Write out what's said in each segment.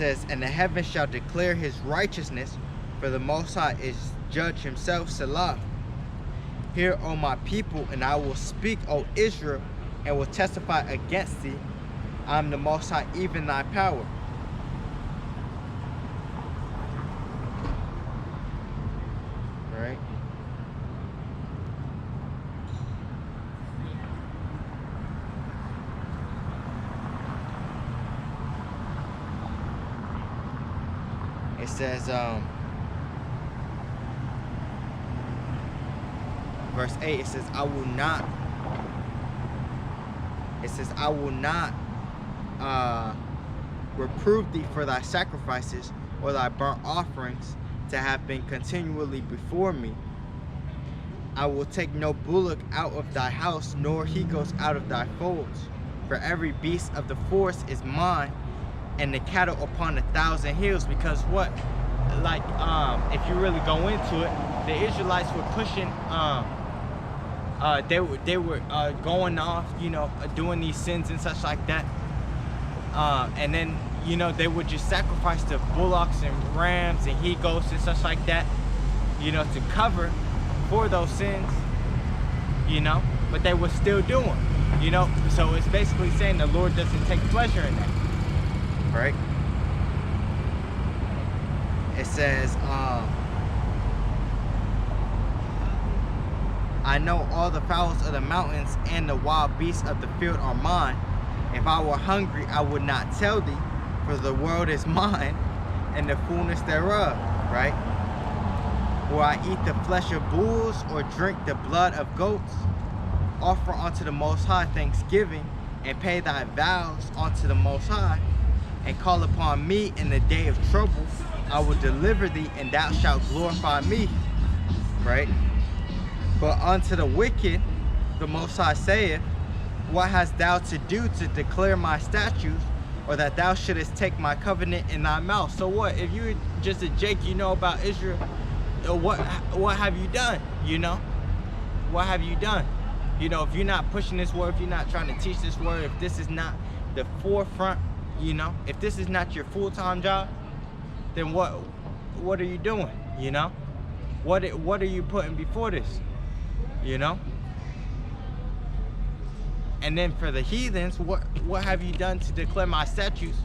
says, and the heavens shall declare his righteousness, for the Most High is judge himself, Selah. Hear, O my people, and I will speak, O Israel, and will testify against thee. I am the Most High, even thy power. Right? It says, verse 8, it says, I will not reprove thee for thy sacrifices or thy burnt offerings to have been continually before me. I will take no bullock out of thy house, nor he goes out of thy folds. For every beast of the forest is mine, and the cattle upon 1,000 hills. Because what, like, if you really go into it, the Israelites were pushing, they were going off, you know, doing these sins and such like that, and then, you know, they would just sacrifice the bullocks and rams and he-goats and such like that, you know, to cover for those sins, you know, but they were still doing, you know. So it's basically saying the Lord doesn't take pleasure in that, right? It says, I know all the fowls of the mountains and the wild beasts of the field are mine. If I were hungry, I would not tell thee, for the world is mine and the fullness thereof, right? Will I eat the flesh of bulls or drink the blood of goats? Offer unto the Most High thanksgiving and pay thy vows unto the Most High, and call upon me in the day of trouble. I will deliver thee, and thou shalt glorify me, right? But unto the wicked, the Most High saith, what hast thou to do to declare my statutes, or that thou shouldest take my covenant in thy mouth? So what, if you just a Jake, you know about Israel, what have you done? You know, what have you done? You know, if you're not pushing this word, if you're not trying to teach this word, if this is not the forefront, you know, if this is not your full-time job, then what are you doing? You know, what are you putting before this? You know. And then for the heathens, what have you done to declare my statutes,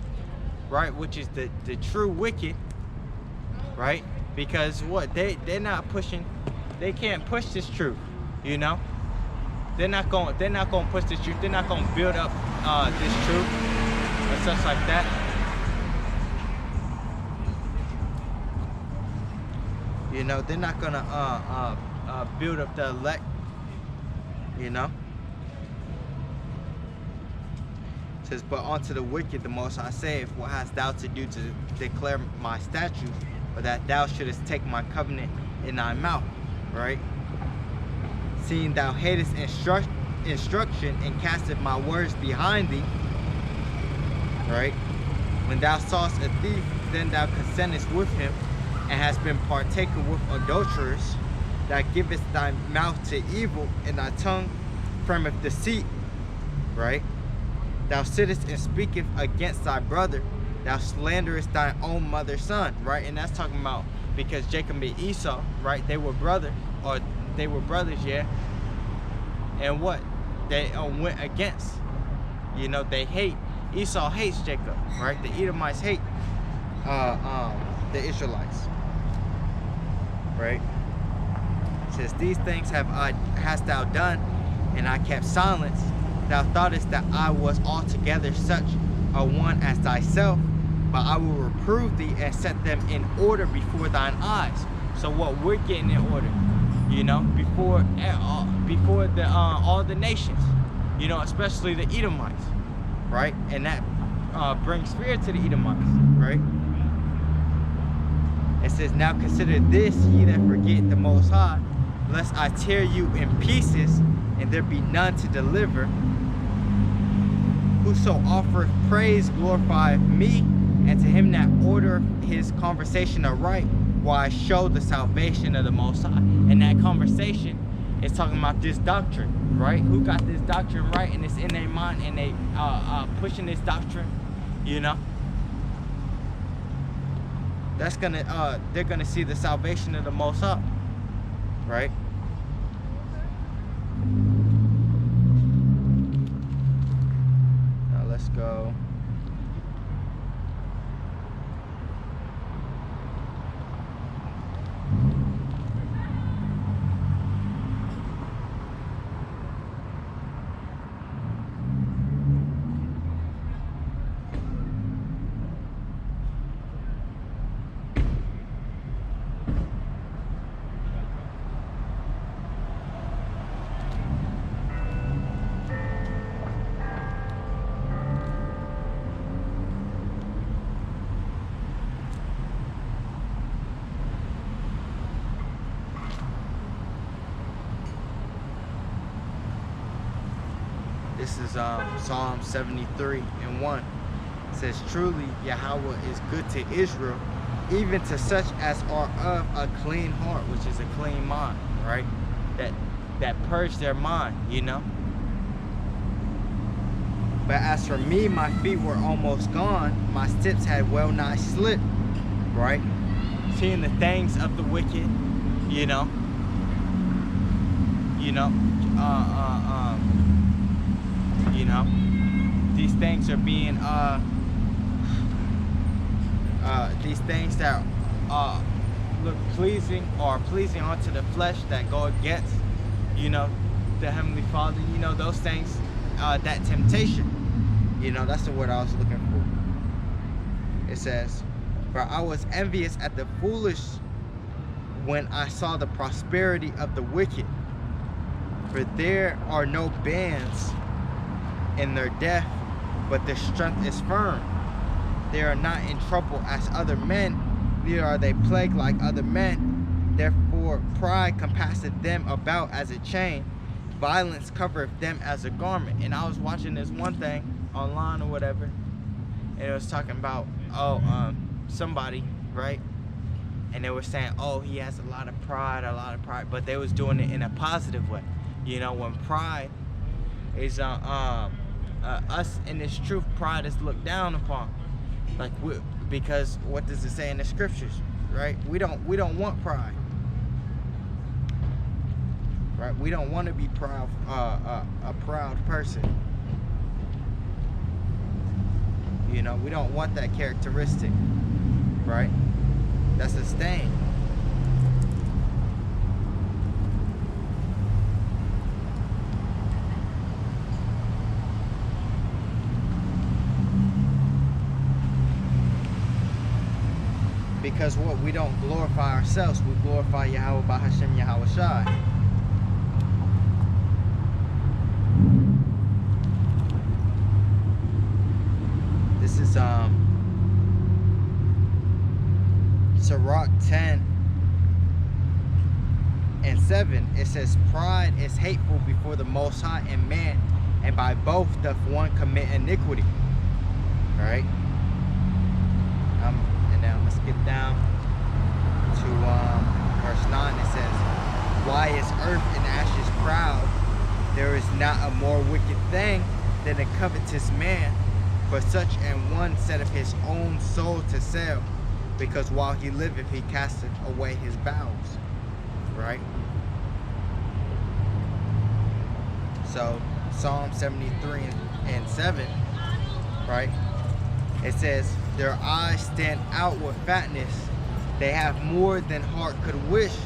right? Which is the true wicked, right? Because what, they're not pushing, they can't push this truth, you know. They're not going to push this truth. They're not going to build up this truth or such like that. You know, they're not going to build up the elect, you know. It says, but unto the wicked the Most High saith, what hast thou to do to declare my statutes, or that thou shouldest take my covenant in thy mouth, right? Seeing thou hatest instruction and casteth my words behind thee, right? When thou sawest a thief, then thou consentest with him, and hast been partaker with adulterers. Thou givest thy mouth to evil, and thy tongue frameth deceit, right? Thou sittest and speakest against thy brother. Thou slanderest thy own mother's son, right? And that's talking about because Jacob and Esau, right? They were brothers, yeah. And what? They went against, you know, they hate. Esau hates Jacob, right? The Edomites hate the Israelites, right? It says, these things hast thou done, and I kept silence. Thou thoughtest that I was altogether such a one as thyself, but I will reprove thee and set them in order before thine eyes. So what, we're getting in order, you know, before the all the nations, you know, especially the Edomites, right? And that brings fear to the Edomites, right? It says, now consider this, ye that forget the Most High, lest I tear you in pieces, and there be none to deliver. Whoso offereth praise glorifieth me, and to him that ordereth his conversation aright, will I show the salvation of the Most High. And that conversation is talking about this doctrine, right? Who got this doctrine right, and it's in their mind, and they pushing this doctrine, you know. they're gonna see the salvation of the Most High, right? Now let's go. This is Psalm 73:1. It says, truly Yahawah is good to Israel, even to such as are of a clean heart, which is a clean mind, right? That purge their mind, you know? But as for me, my feet were almost gone, my steps had well nigh slipped, right? Seeing the things of the wicked, you know? These things are being these things that look pleasing or pleasing unto the flesh, that go against, you know, the Heavenly Father, you know, those things, that temptation, you know, that's the word I was looking for. It says, for I was envious at the foolish when I saw the prosperity of the wicked, for there are no bands in their death, but their strength is firm. They are not in trouble as other men, neither are they plagued like other men. Therefore pride compasseth them about as a chain, violence covereth them as a garment. And I was watching this one thing online or whatever, and it was talking about somebody, right? And they were saying, oh, he has a lot of pride, but they was doing it in a positive way. You know, when pride is us in this truth, pride is looked down upon, like because what does it say in the scriptures, right? We don't want pride, right? We don't want to be proud, a proud person, you know. We don't want that characteristic, right? That's a stain. Because what, we don't glorify ourselves, we glorify Yahawah, bahasham, Yahawashi. This is Sirach 10:7. It says, pride is hateful before the Most High and man, and by both doth one commit iniquity. All right. And now let's get down to verse 9. It says, why is earth and ashes proud? There is not a more wicked thing than a covetous man, for such an one setteth his own soul to sale, because while he liveth he casteth away his bowels. Right? So Psalm 73:7, right? It says, their eyes stand out with fatness, they have more than heart could wish.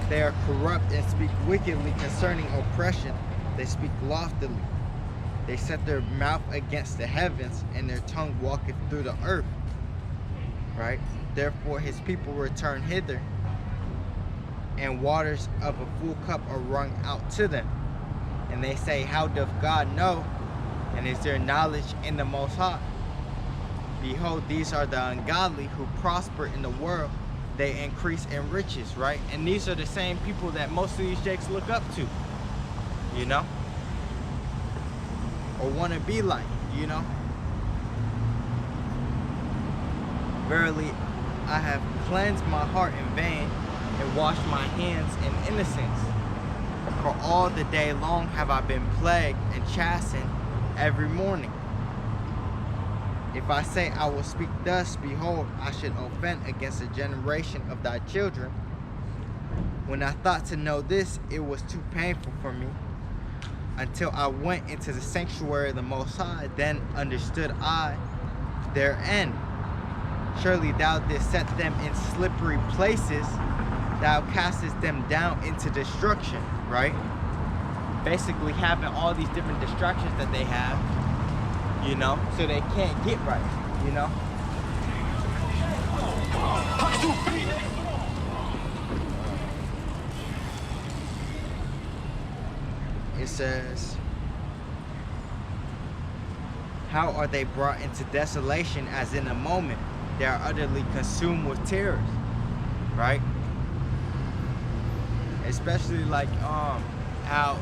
They are corrupt and speak wickedly concerning oppression. They speak loftily. They set their mouth against the heavens, and their tongue walketh through the earth. Right? Therefore his people return hither, and waters of a full cup are wrung out to them. And they say, how doth God know? And is there knowledge in the Most High? Behold, these are the ungodly who prosper in the world. They increase in riches, right? And these are the same people that most of these jakes look up to, you know? Or want to be like, you know? Verily, I have cleansed my heart in vain, and washed my hands in innocence. For all the day long have I been plagued and chastened every morning. If I say I will speak thus, behold, I should offend against a generation of thy children. When I thought to know this, it was too painful for me. Until I went into the sanctuary of the Most High, then understood I their end. Surely thou didst set them in slippery places. Thou castest them down into destruction, right? Basically having all these different distractions that they have, you know, so they can't get right, you know. It says, how are they brought into desolation as in a moment? They are utterly consumed with terrors, right? Especially like how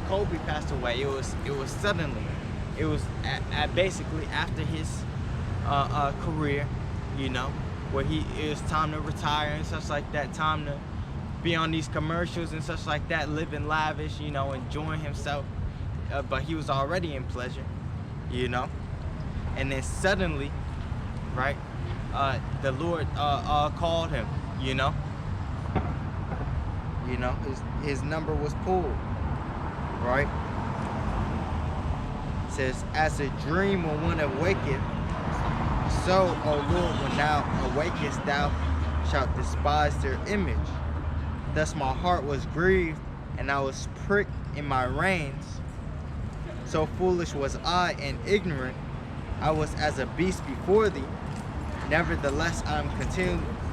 Kobe passed away. It was suddenly. It was at basically after his career, you know, where it was time to retire and such like that, time to be on these commercials and such like that, living lavish, you know, enjoying himself. But he was already in pleasure, you know. And then suddenly, right, the Lord called him, you know. You know, his number was pulled, right? It says, as a dream when one awaketh, so, O Lord, when thou awakest, thou shalt despise their image. Thus my heart was grieved, and I was pricked in my reins. So foolish was I and ignorant, I was as a beast before thee. Nevertheless, I am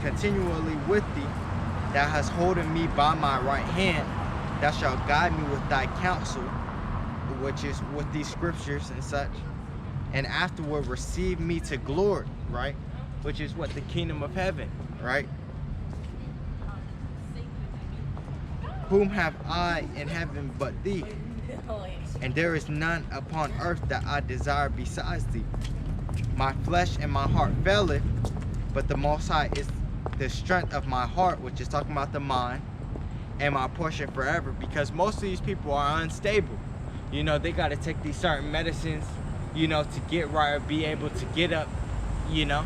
continually with thee. Thou hast holden me by my right hand. Thou shalt guide me with thy counsel, which is with these scriptures and such. And afterward receive me to glory, right? Which is what the kingdom of heaven, right? Whom have I in heaven but thee? And there is none upon earth that I desire besides thee. My flesh and my heart faileth, but the Most High is the strength of my heart, which is talking about the mind, and my portion forever. Because most of these people are unstable. You know, they got to take these certain medicines, you know, to get right or be able to get up, you know.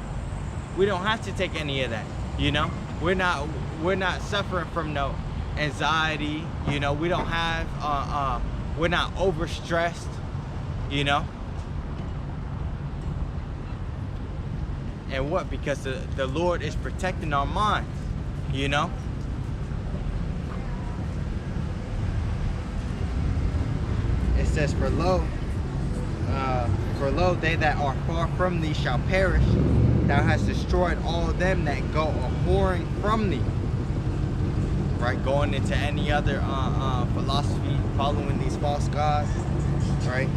We don't have to take any of that, you know. We're not suffering from no anxiety, you know. We don't have, we're not overstressed, you know. And what? Because the Lord is protecting our minds, you know. It says, for lo, they that are far from thee shall perish. Thou hast destroyed all them that go a-whoring from thee. Right, going into any other philosophy, following these false gods, right?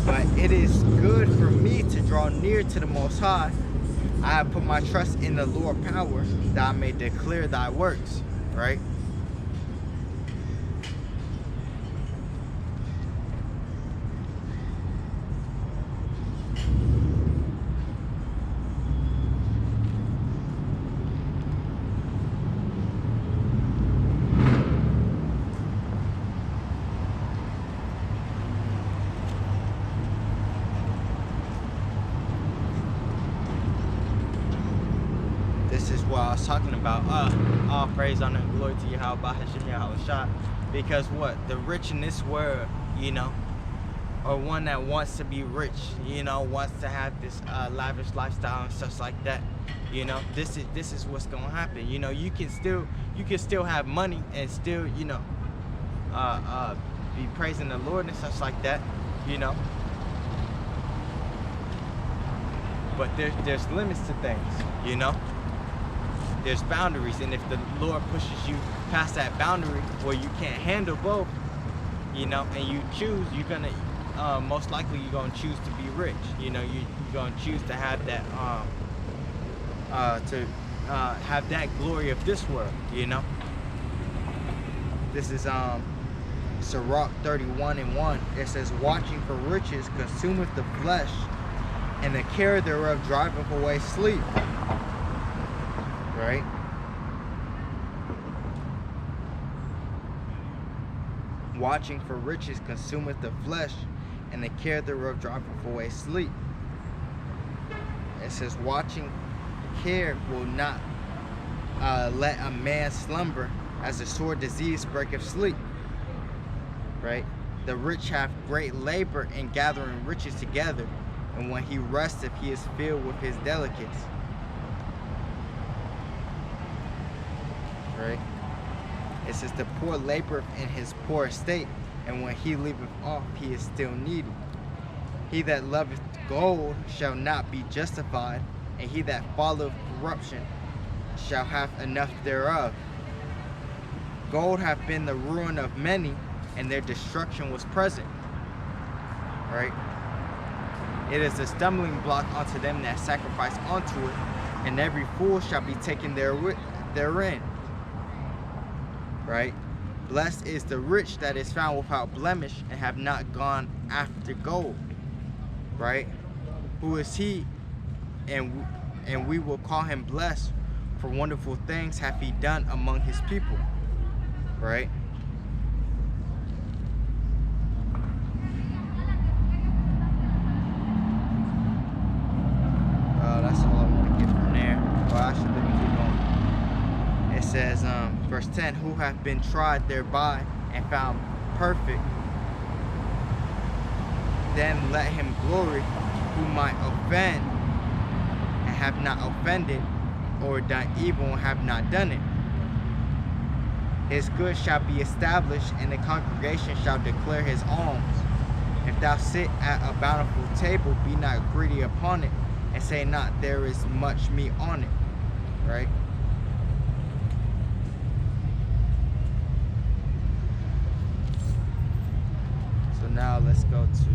But it is good for me to draw near to the Most High. I have put my trust in the Lord power, that I may declare thy works, right? This is what I was talking about. All praise, honor, and glory to Yahawah, bahasham, Yahawashi. Because what? The rich in this world, you know, or one that wants to be rich, you know, wants to have this lavish lifestyle and such like that. You know, this is what's gonna happen. You know, you can still have money and still, you know, be praising the Lord and such like that. You know. But there's limits to things, you know. There's boundaries, and if the Lord pushes you past that boundary where you can't handle both, you know, and you choose, you're gonna most likely you're gonna choose to be rich. You know, you're gonna choose to have that have that glory of this world. You know. This is Sirach 31:1. It says, watching for riches consumeth the flesh, and the care thereof driveth away sleep. Right? Watching for riches consumeth the flesh, and the care thereof driveth away sleep. It says, watching care will not let a man slumber, as a sore disease breaketh sleep. Right? The rich have great labor in gathering riches together, and when he resteth, he is filled with his delicates. Right? It says, the poor laboreth in his poor estate, and when he leaveth off, he is still needy. He that loveth gold shall not be justified, and he that followeth corruption shall have enough thereof. Gold hath been the ruin of many, and their destruction was present. Right? It is a stumbling block unto them that sacrifice unto it, and every fool shall be taken therein. Right? Blessed is the rich that is found without blemish, and have not gone after gold. Right? Who is he? And we will call him blessed, for wonderful things hath he done among his people. Right? That's all I want to get from there. Well, actually, let me keep going. It says, verse 10, who hath been tried thereby and found perfect, then let him glory who might offend and have not offended, or done evil and have not done it. His good shall be established, and the congregation shall declare his alms. If thou sit at a bountiful table, be not greedy upon it, and say not, there is much meat on it. Right? So now let's go to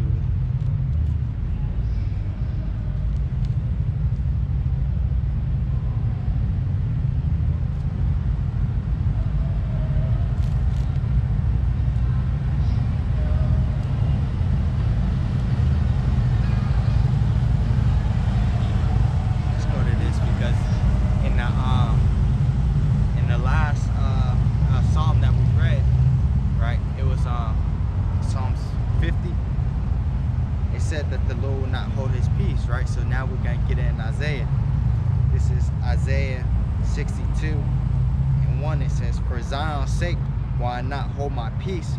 that the Lord will not hold his peace, right? So now we're going to get in Isaiah. This is Isaiah 62:1. It says, for Zion's sake will I not hold my peace,